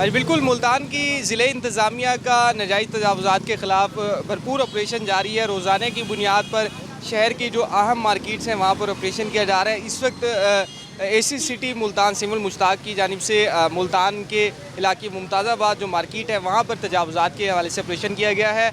अरे बिल्कुल, मुल्तान की ज़िले इंतज़ामिया का नाजायज़ तजावुज़ात के ख़िलाफ़ भरपूर ऑपरेशन जारी है। रोज़ाने की बुनियाद पर शहर की जो अहम मार्केट्स हैं वहाँ पर ऑपरेशन किया जा रहा है। इस वक्त AC city Multan civil Mushtaq की जानिब से मुल्तान के इलाके मुमताज़ाबाद जो मार्केट है वहाँ पर तजावुज़ात के हवाले से ऑपरेशन किया गया है।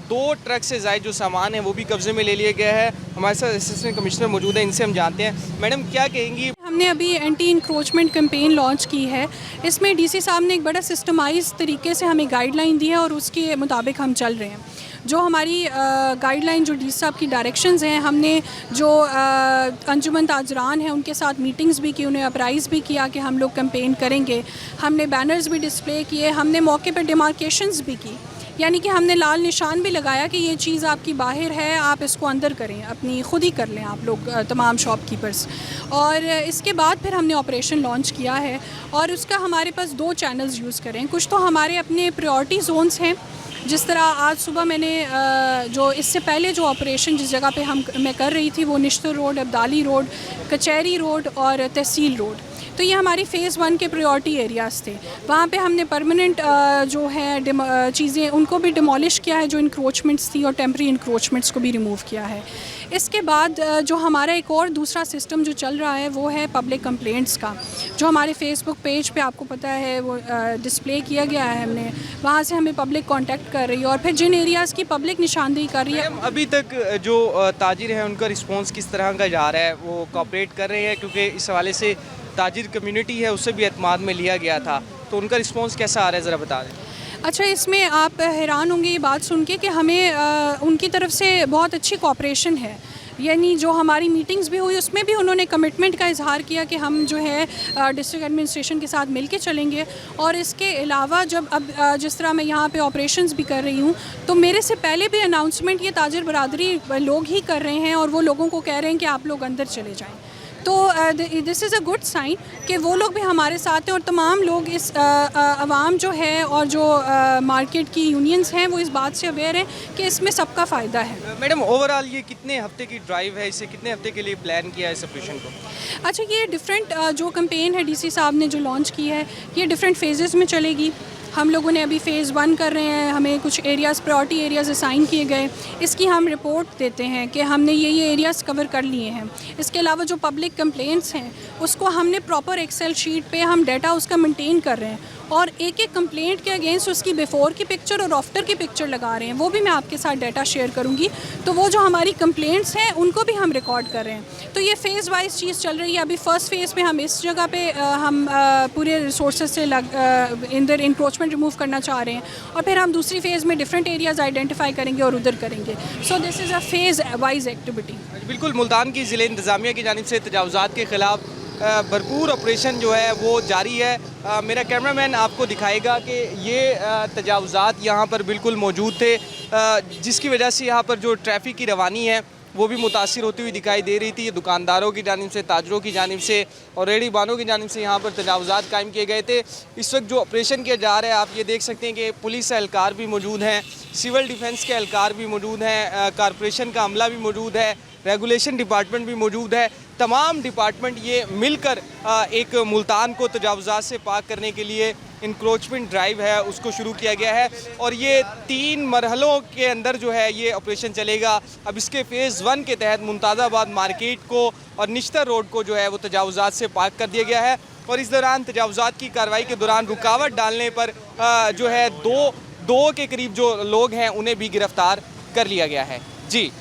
2 ट्रक से ज़ायद जो सामान है वो भी कब्ज़े में ले लिया गया है। हमारे साथ असिस्टेंट कमिश्नर मौजूद है, इनसे हम जानते हैं। मैडम, क्या कहेंगी? हमने अभी एंटी इंक्रोचमेंट कैंपेन लॉन्च की है। इसमें डीसी साहब ने एक बड़ा सिस्टमाइज़ तरीके से हमें गाइडलाइन दी है और उसके मुताबिक हम चल रहे हैं। जो हमारी गाइडलाइन, जो डीसी साहब की डायरेक्शंस हैं, हमने जो अंजुमन ताजरान हैं उनके साथ मीटिंग्स भी की, उन्हें अप्राइज़ भी किया कि हम लोग कैंपेन करेंगे। हमने बैनर्स भी डिस्प्ले किए, हमने मौके पर डिमार्केशंस भी की, यानी कि हमने लाल निशान भी लगाया कि ये चीज़ आपकी बाहर है, आप इसको अंदर करें, अपनी खुद ही कर लें आप लोग तमाम शॉपकीपर्स। और इसके बाद फिर हमने ऑपरेशन लॉन्च किया है और उसका हमारे पास 2 चैनल्स यूज़ करें। कुछ तो हमारे अपने प्रायोरिटी जोन्स हैं, जिस तरह आज सुबह मैंने जो इससे पहले जो ऑपरेशन जिस जगह पे मैं कर रही थी वो निश्तर रोड, अब्दाली रोड, कचहरी रोड और तहसील रोड, तो ये हमारी फ़ेज़ 1 के प्रायोरिटी एरियाज़ थे। वहाँ पे हमने परमानेंट जो है चीज़ें उनको भी डिमोलिश किया है, जो इंक्रोचमेंट्स थी, और टेम्परेरी इंक्रोचमेंट्स को भी रिमूव किया है। इसके बाद जो हमारा एक और दूसरा सिस्टम जो चल रहा है वो है पब्लिक कंप्लेंट्स का, जो हमारे फेसबुक पेज पे आपको पता है वो डिस्प्ले किया गया है। हमने वहाँ से हमें पब्लिक कांटेक्ट कर रही है और फिर जिन एरियाज़ की पब्लिक निशानदेही कर रही है। अभी तक जो ताजिर हैं उनका रिस्पॉन्स किस तरह का जा रहा है? वो कोऑपरेट कर रहे हैं? क्योंकि इस हवाले से ताजिर कम्युनिटी है उससे भी एतमाद में लिया गया था, तो उनका रिस्पॉन्स कैसा आ रहा है, ज़रा बता दें। अच्छा, इसमें आप हैरान होंगे ये बात सुन के कि हमें उनकी तरफ से बहुत अच्छी कोऑपरेशन है। यानी जो हमारी मीटिंग्स भी हुई उसमें भी उन्होंने कमिटमेंट का इजहार किया कि हम जो है डिस्ट्रिक्ट एडमिनिस्ट्रेशन के साथ मिल के चलेंगे। और इसके अलावा जब अब जिस तरह मैं यहाँ पे ऑपरेशंस भी कर रही हूँ, तो मेरे से पहले भी अनाउंसमेंट ये ताजिर बरादरी लोग ही कर रहे हैं और वो लोगों को कह रहे हैं कि आप लोग अंदर चले जाएँ। तो this is a good sign कि वो लोग भी हमारे साथ हैं और तमाम लोग इस अवाम जो है और जो मार्केट की यूनियंस हैं वो इस बात से अवेयर हैं कि इसमें सबका फ़ायदा है। मैडम, ओवरऑल ये कितने हफ्ते की ड्राइव है? इसे कितने हफ्ते के लिए प्लान किया है इस ऑपरेशन को? अच्छा, ये डिफरेंट जो कैंपेन है डीसी साहब ने जो लॉन्च की है, ये डिफरेंट फेजेस में चलेगी। हम लोगों ने अभी फ़ेज़ 1 कर रहे हैं, हमें कुछ एरियाज़ प्रायोरिटी एरियाज़ असाइन किए गए, इसकी हम रिपोर्ट देते हैं कि हमने ये एरियाज़ कवर कर लिए हैं। इसके अलावा जो पब्लिक कंप्लेंट्स हैं उसको हमने प्रॉपर एक्सेल शीट पे हम डाटा उसका मेंटेन कर रहे हैं और एक कंप्लेंट के अगेंस्ट उसकी बिफ़ोर की पिक्चर और आफ्टर की पिक्चर लगा रहे हैं। वो भी मैं आपके साथ डाटा शेयर करूँगी। तो वो जो हमारी कंप्लेंट्स हैं उनको भी हम रिकॉर्ड कर रहे हैं। तो ये फ़ेज़ वाइज चीज़ चल रही है। अभी फ़र्स्ट फ़ेज़ पे हम इस जगह पे हम पूरे रिसोर्सेज से इधर इंक्रोचमेंट रिमूव करना चाह रहे हैं और फिर हम दूसरी फ़ेज़ में डिफरेंट एरियाज़ आइडेंटिफाई करेंगे और उधर करेंगे। So this is a phase wise activity. बिल्कुल, मुल्तान की ज़िले इंतज़ामिया की जानिब से तजावुज़ात के ख़िलाफ़ भरपूर ऑपरेशन जो है वो जारी है। मेरा कैमरामैन आपको दिखाएगा कि ये तजावुज़ात यहाँ पर बिल्कुल मौजूद थे, जिसकी वजह से यहाँ पर जो ट्रैफिक की रवानी है वो भी मुतासिर होती हुई दिखाई दे रही थी। ये दुकानदारों की जानिब से, ताजरों की जानिब से और रेहड़ी बानों की जानिब से यहाँ पर तजावुज़ात कायम किए गए थे। इस वक्त जो ऑपरेशन किया जा रहा है आप ये देख सकते हैं कि पुलिस एहलकार भी मौजूद हैं, सिविल डिफेंस के एहलकार भी मौजूद हैं, कॉरपोरेशन का अमला भी मौजूद है, रेगुलेशन डिपार्टमेंट भी मौजूद है। तमाम डिपार्टमेंट ये मिलकर एक मुल्तान को तजावुज़ात से पाक करने के लिए इंक्रोचमेंट ड्राइव है उसको शुरू किया गया है और ये 3 मरहलों के अंदर जो है ये ऑपरेशन चलेगा। अब इसके फ़ेज़ 1 के तहत मुमताज़ाबाद मार्केट को और निश्तर रोड को जो है वो तजावुज़ात से पाक कर दिया गया है और इस दौरान तजावुज़ात की कार्रवाई के दौरान रुकावट डालने पर जो है दो के करीब जो लोग हैं उन्हें भी गिरफ़्तार कर लिया गया है। जी।